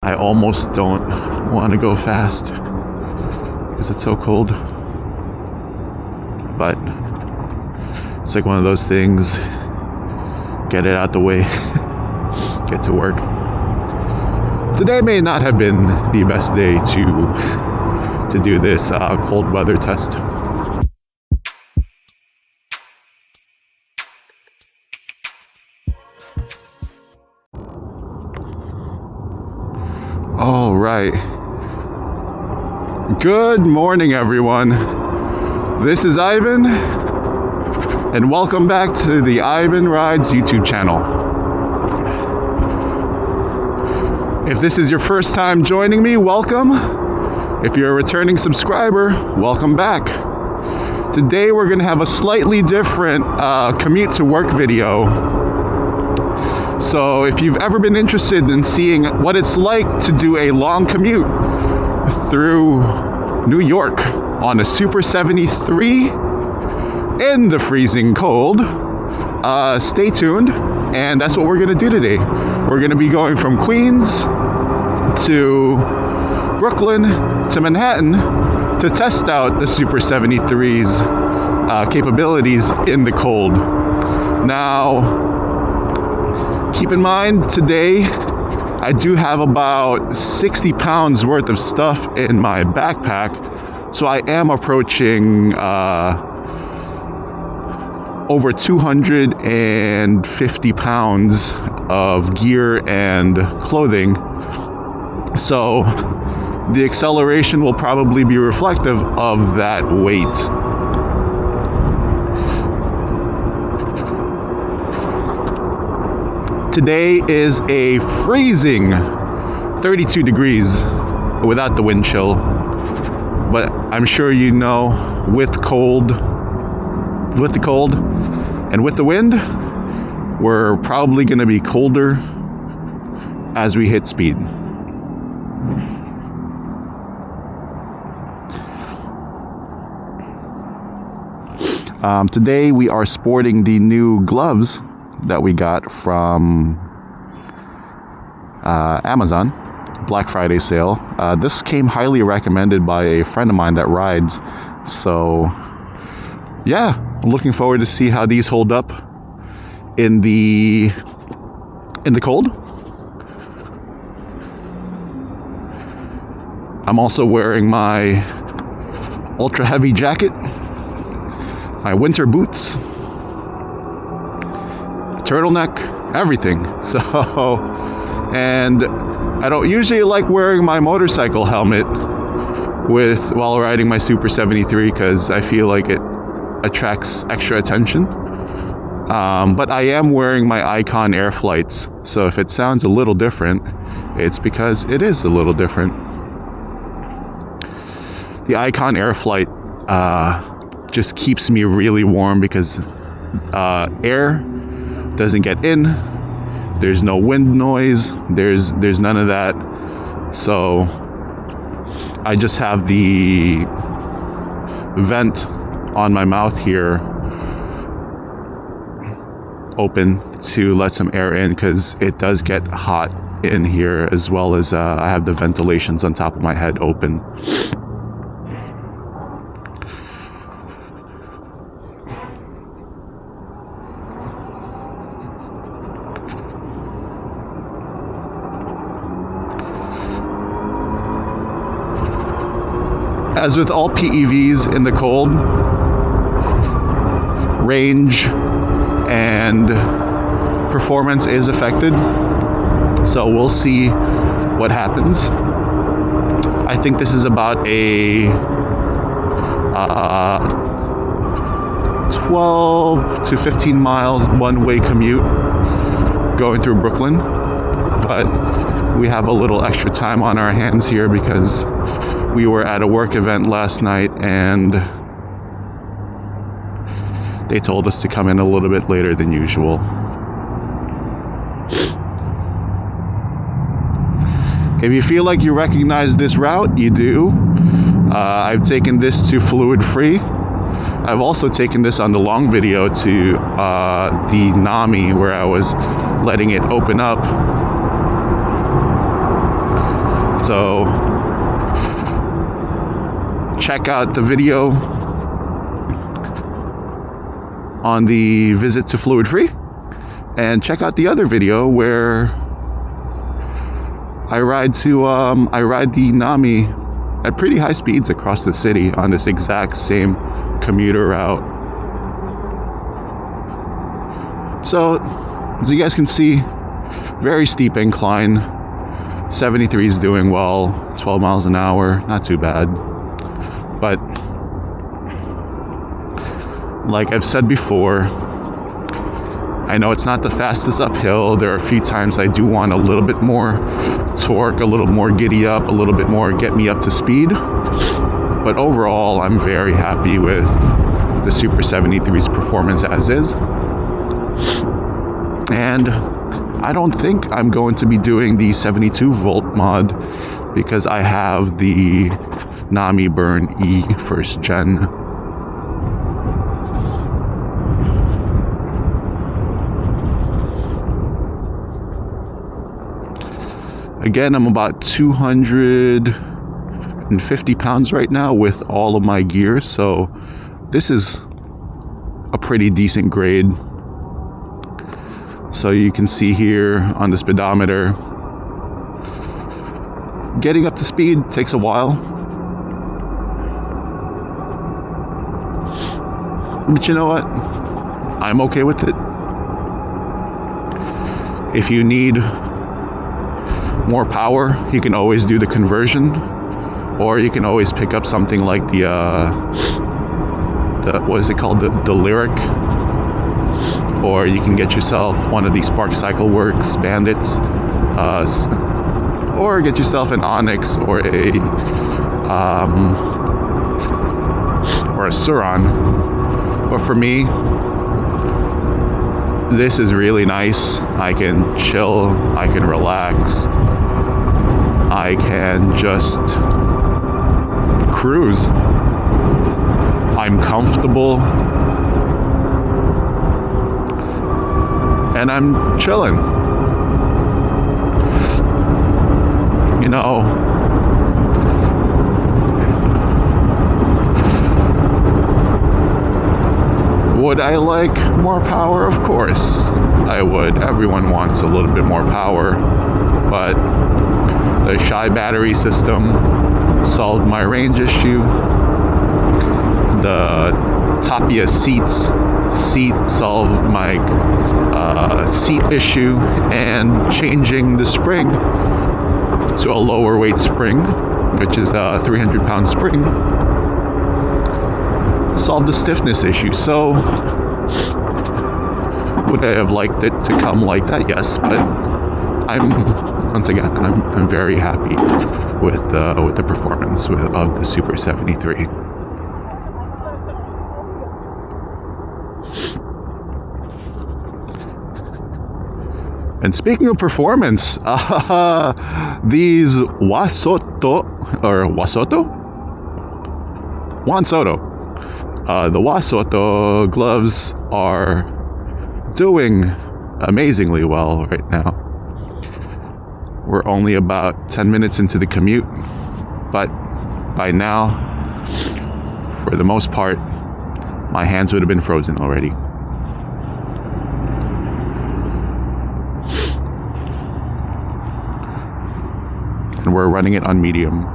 I almost don't want to go fast because it's so cold. But it's like one of those things, get it out the way, get to work. Today may not have been the best day to do this cold weather test. All right. Good morning, everyone. This is Ivan, and welcome back to the Ivan Rides YouTube channel. If this is your first time joining me, welcome. If you're a returning subscriber, welcome back. Today we're going to have a slightly different commute to work video. So if you've ever been interested in seeing what it's like to do a long commute through New York on a Super 73 in the freezing cold, stay tuned, and that's what we're going to do today. We're going to be going from Queens to Brooklyn to Manhattan to test out the Super 73's capabilities in the cold. Now, keep in mind, today I do have about 60 pounds worth of stuff in my backpack, so I am approaching over 250 pounds of gear and clothing. So the acceleration will probably be reflective of that weight. Today is a freezing 32 degrees without the wind chill, but I'm sure you know, with the cold and with the wind, we're probably going to be colder as we hit speed. Today we are sporting the new gloves that we got from Amazon, Black Friday sale. This came highly recommended by a friend of mine that rides. So yeah, I'm looking forward to see how these hold up in the cold. I'm also wearing my ultra heavy jacket, my winter boots, turtleneck, everything. So, and I don't usually like wearing my motorcycle helmet while riding my Super 73 because I feel like it attracts extra attention. But I am wearing my Icon Air Flights, so if it sounds a little different, it's because it is a little different. The Icon Air Flight just keeps me really warm because air doesn't get in, there's no wind noise, there's none of that. So I just have the vent on my mouth here open to let some air in because it does get hot in here, as well as I have the ventilations on top of my head open. As with all PEVs in the cold, range and performance is affected. So we'll see what happens. I think this is about a 12 to 15 miles one-way commute going through Brooklyn. But we have a little extra time on our hands here because we were at a work event last night and they told us to come in a little bit later than usual. If you feel like you recognize this route, you do. I've taken this to fluid free. I've also taken this on the long video to the NAMI, where I was letting it open up So check out the video on the visit to Fluid Free, and check out the other video where I ride the NAMI at pretty high speeds across the city on this exact same commuter route. So as you guys can see, very steep incline. 73 is doing well, 12 miles an hour, not too bad. But like I've said before, I know it's not the fastest uphill. There are a few times I do want a little bit more torque, a little more giddy up, a little bit more get me up to speed. But overall, I'm very happy with the Super 73's performance as is. And I don't think I'm going to be doing the 72 volt mod because I have the NAMI Burn E first gen. Again, I'm about 250 pounds right now with all of my gear, so this is a pretty decent grade. So you can see here on the speedometer, getting up to speed takes a while. But you know what? I'm okay with it. If you need more power, you can always do the conversion, or you can always pick up something like the what is it called, the Lyric, or you can get yourself one of these Spark Cycle Works Bandits, or get yourself an Onyx or a Suron. But for me, this is really nice. I can chill, I can relax, I can just cruise. I'm comfortable and I'm chilling. You know, would I like more power? Of course I would. Everyone wants a little bit more power, but the Shy battery system solved my range issue. The Tapia seat solved my seat issue, and changing the spring to a lower weight spring, which is a 300-pound spring, solved the stiffness issue. So would I have liked it to come like that? Yes, but I'm very happy with the performance of the Super 73. And speaking of performance, these Juan Soto, the Juan Soto gloves are doing amazingly well right now. We're only about 10 minutes into the commute, but by now, for the most part, my hands would have been frozen already. And we're running it on medium.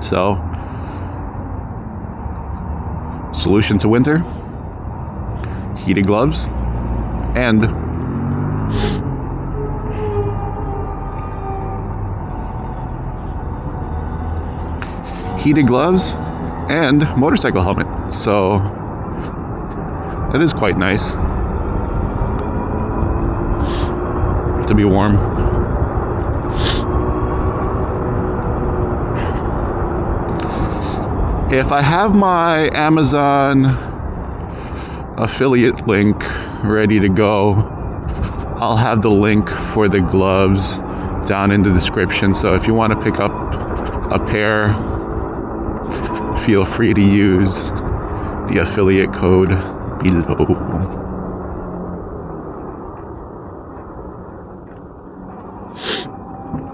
So, solution to winter: heated gloves and motorcycle helmet. So that is quite nice to be warm. If I have my Amazon affiliate link ready to go, I'll have the link for the gloves down in the description. So if you want to pick up a pair, feel free to use the affiliate code below.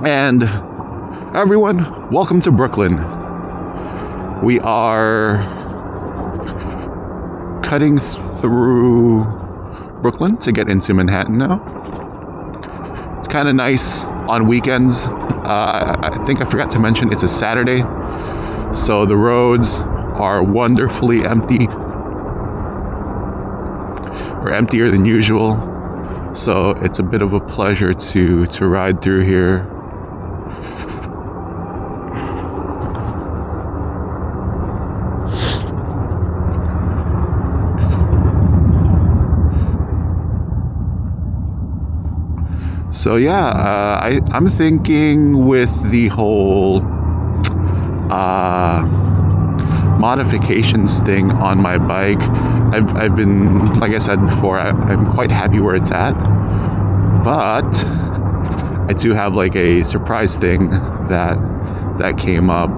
And everyone, welcome to Brooklyn. We are cutting through Brooklyn to get into Manhattan now. It's kind of nice on weekends. I think I forgot to mention it's a Saturday, so the roads are wonderfully empty, or emptier than usual. So it's a bit of a pleasure to ride through here. So yeah, I'm thinking with the whole modifications thing on my bike, I've been, like I said before, I'm quite happy where it's at, but I do have like a surprise thing that came up.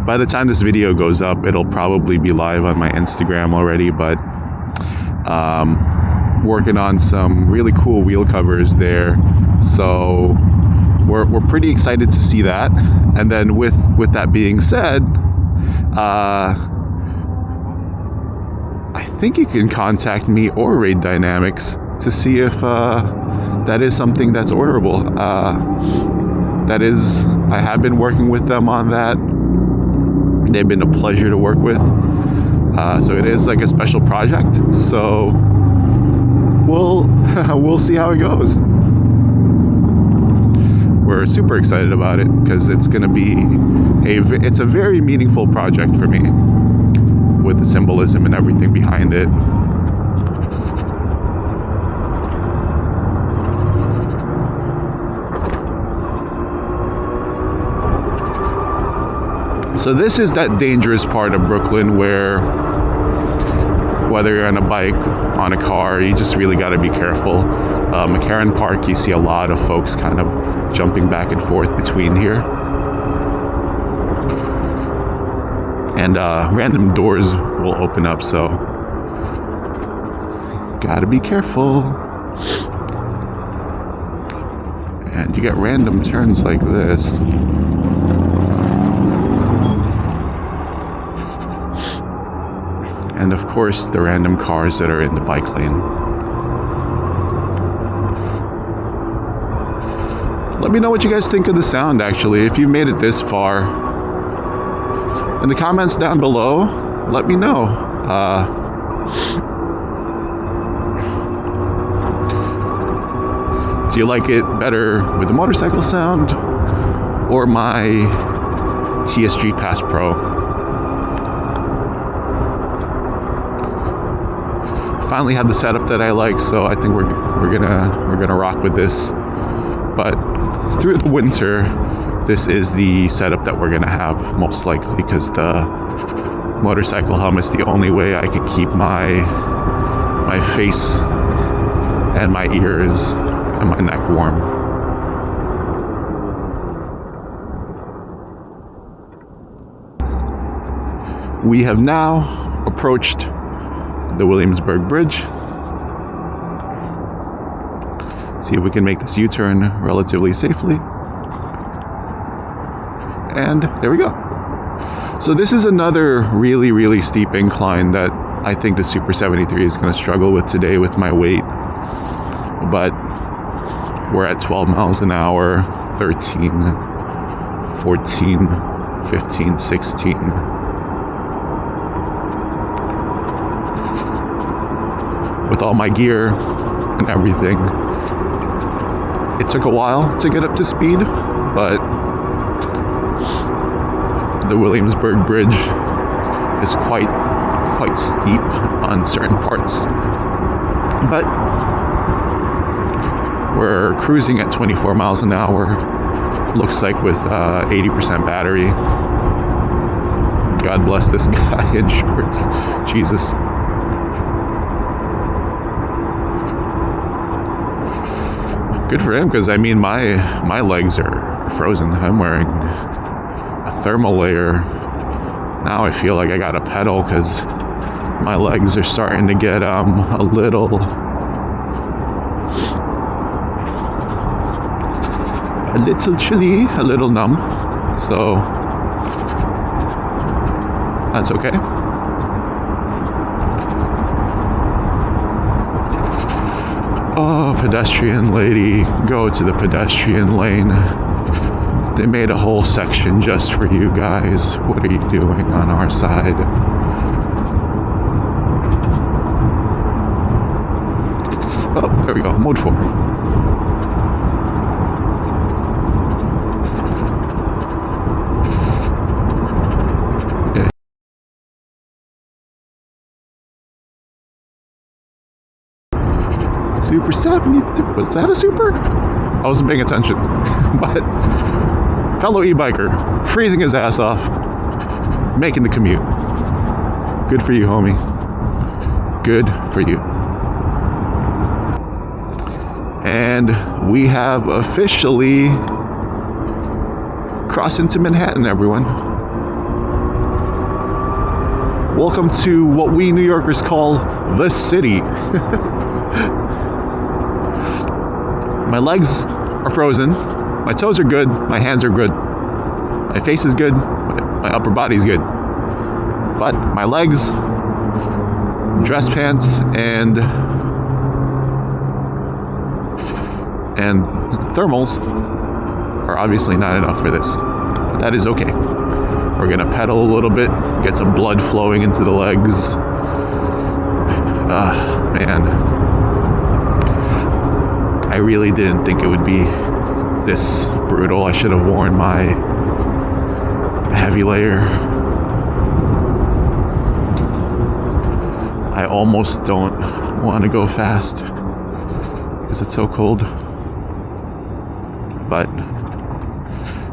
By the time this video goes up, it'll probably be live on my Instagram already, but working on some really cool wheel covers there, so we're pretty excited to see that. And then with that being said, I think you can contact me or Raid Dynamics to see if that is something that's orderable. That is, I have been working with them on that. They've been a pleasure to work with. So it is like a special project. So we'll see how it goes. We're super excited about it because it's going to be it's a very meaningful project for me, with the symbolism and everything behind it. So this is that dangerous part of Brooklyn where, whether you're on a bike, on a car, you just really got to be careful. McCarran Park, you see a lot of folks kind of jumping back and forth between here. And random doors will open up, so gotta be careful. And you get random turns like this. And of course, the random cars that are in the bike lane. Let me know what you guys think of the sound, actually. If you made it this far, in the comments down below, let me know. Do you like it better with the motorcycle sound or my TSG Pass Pro? Finally have the setup that I like, so I think we're gonna rock with this. But through the winter, this is the setup that we're gonna have most likely, because the motorcycle helmet's the only way I can keep my face and my ears and my neck warm. We have now approached the Williamsburg Bridge. See if we can make this U-turn relatively safely. And there we go. So this is another really, really steep incline that I think the Super73 is going to struggle with today with my weight. But we're at 12 miles an hour, 13, 14, 15, 16. With all my gear and everything. It took a while to get up to speed, but the Williamsburg Bridge is quite steep on certain parts. But we're cruising at 24 miles an hour. Looks like with 80% battery. God bless this guy in shorts. Jesus. Good for him, because I mean my legs are frozen. I'm wearing a thermal layer. Now I feel like I got a pedal because my legs are starting to get a little little chilly, a little numb, so that's okay. Oh, pedestrian lady, go to the pedestrian lane. They made a whole section just for you guys. What are you doing on our side? Oh, there we go, mode 4. Yeah. Super 73, was that a super? I wasn't paying attention, but fellow e-biker, freezing his ass off, making the commute. Good for you, homie. Good for you. And we have officially crossed into Manhattan, everyone. Welcome to what we New Yorkers call the city. My legs are frozen. My toes are good. My hands are good. My face is good. My upper body is good. But my legs, dress pants, and thermals are obviously not enough for this. But that is okay. We're gonna pedal a little bit, get some blood flowing into the legs. Man. I really didn't think it would be this brutal. I should have worn my heavy layer. I almost don't want to go fast because it's so cold. But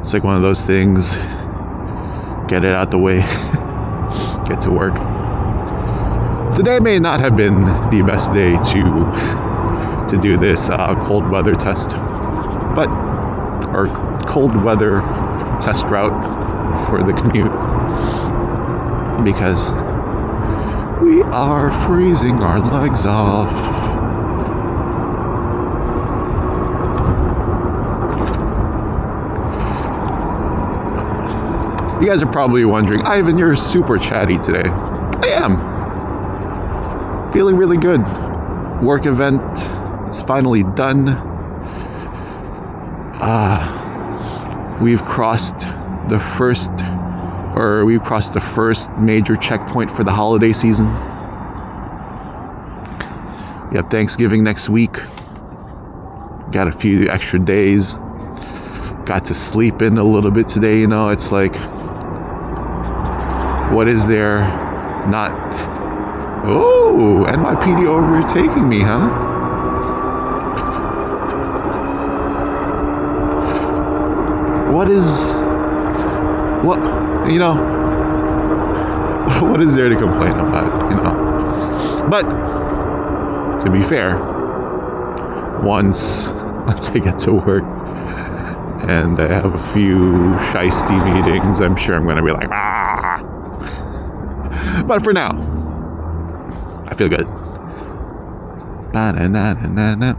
it's like one of those things. Get it out the way. Get to work. Today may not have been the best day to do this cold weather test, but or cold weather test route for the commute, because we are freezing our legs off. You guys are probably wondering, Ivan, you're super chatty today. I am. Feeling really good. Work event is finally done. We've crossed the first major checkpoint for the holiday season. We have Thanksgiving next week. Got a few extra days. Got to sleep in a little bit today, you know. It's like, what is there not? Oh, NYPD overtaking me, huh? What is there to complain about, you know? But to be fair, once I get to work and I have a few shiesty meetings, I'm sure I'm gonna be like, ah. But for now, I feel good. Na-na-na-na-na-na.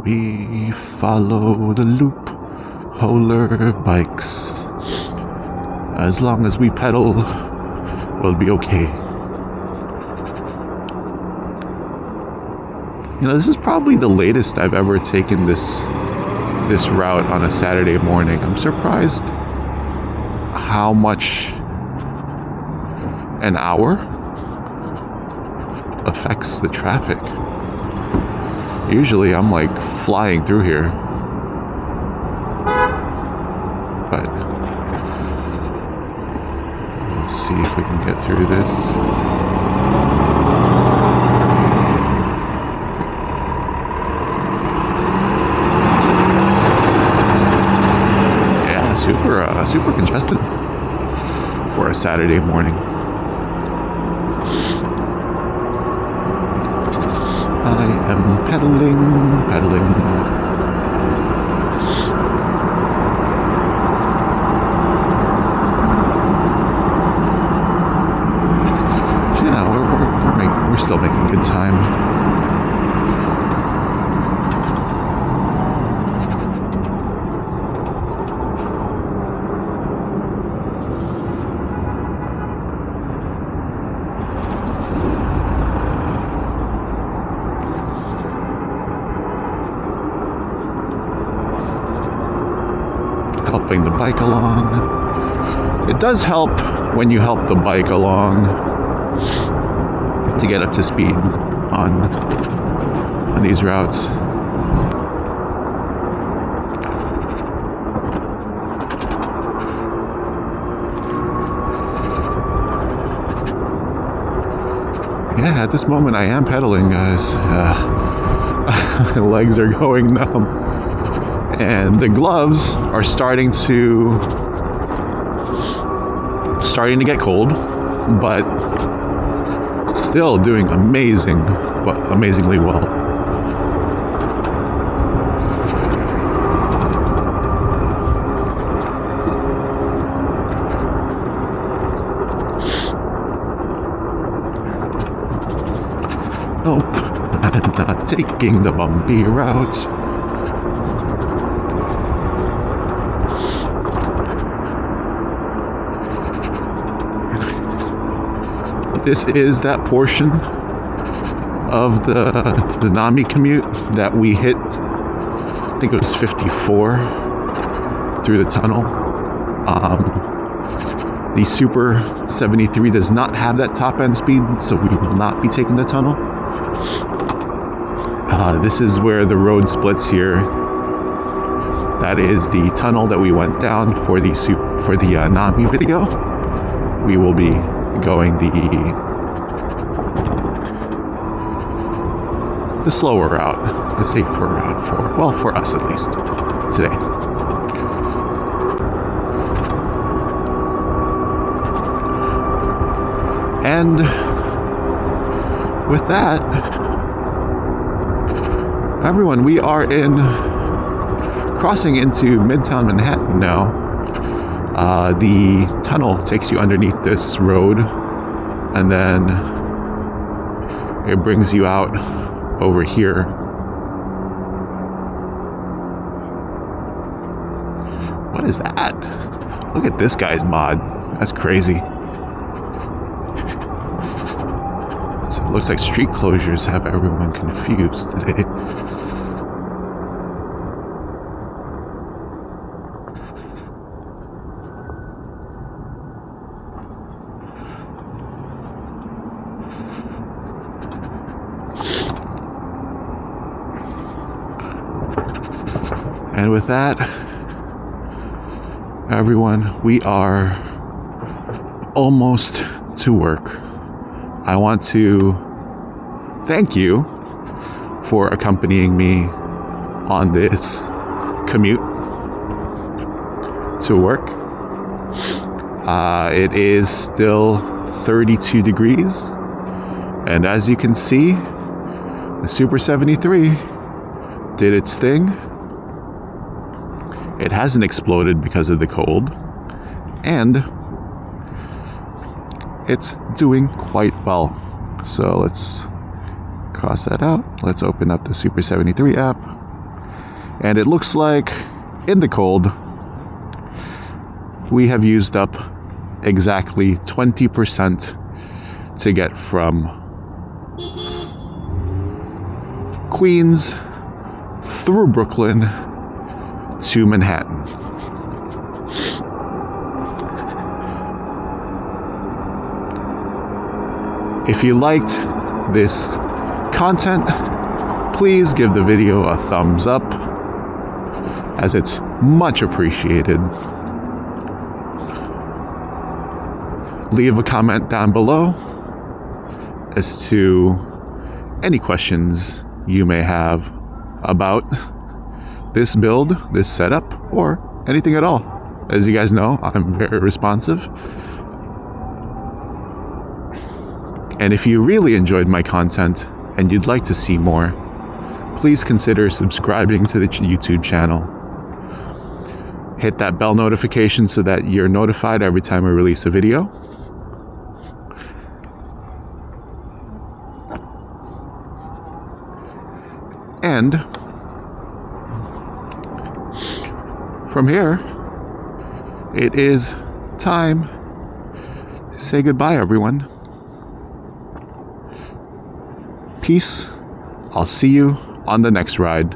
We follow the loop-holer bikes. As long as we pedal, we'll be okay. You know, this is probably the latest I've ever taken this route on a Saturday morning. I'm surprised how much an hour affects the traffic. Usually I'm like flying through here. But let's see if we can get through this. Yeah, super congested for a Saturday morning. I am pedaling still making good time. Helping the bike along. It does help when you help the bike along to get up to speed on these routes. Yeah, at this moment I am pedaling, guys. My legs are going numb. And the gloves are starting to get cold, but still doing amazingly well. Nope, I'm not taking the bumpy route. This is that portion of the NAMI commute that we hit. I think it was 54 through the tunnel. The Super73 does not have that top end speed, so we will not be taking the tunnel. This is where the road splits here. That is the tunnel that we went down for the NAMI video. We will be going the slower route, the safer route for us at least today. And with that, everyone, we are crossing into Midtown Manhattan now. The tunnel takes you underneath this road, and then it brings you out over here. What is that? Look at this guy's mod. That's crazy. So it looks like street closures have everyone confused today. And with that, everyone, we are almost to work. I want to thank you for accompanying me on this commute to work. It is still 32 degrees, and as you can see, the Super73 did its thing. It hasn't exploded because of the cold, and it's doing quite well. So let's cross that out. Let's open up the Super73 app, and it looks like in the cold we have used up exactly 20% to get from Queens through Brooklyn to Manhattan. If you liked this content, please give the video a thumbs up, as it's much appreciated. Leave a comment down below as to any questions you may have about this build, this setup, or anything at all. As you guys know, I'm very responsive. And if you really enjoyed my content and you'd like to see more, please consider subscribing to the YouTube channel. Hit that bell notification so that you're notified every time I release a video. And from here, it is time to say goodbye, everyone. Peace. I'll see you on the next ride.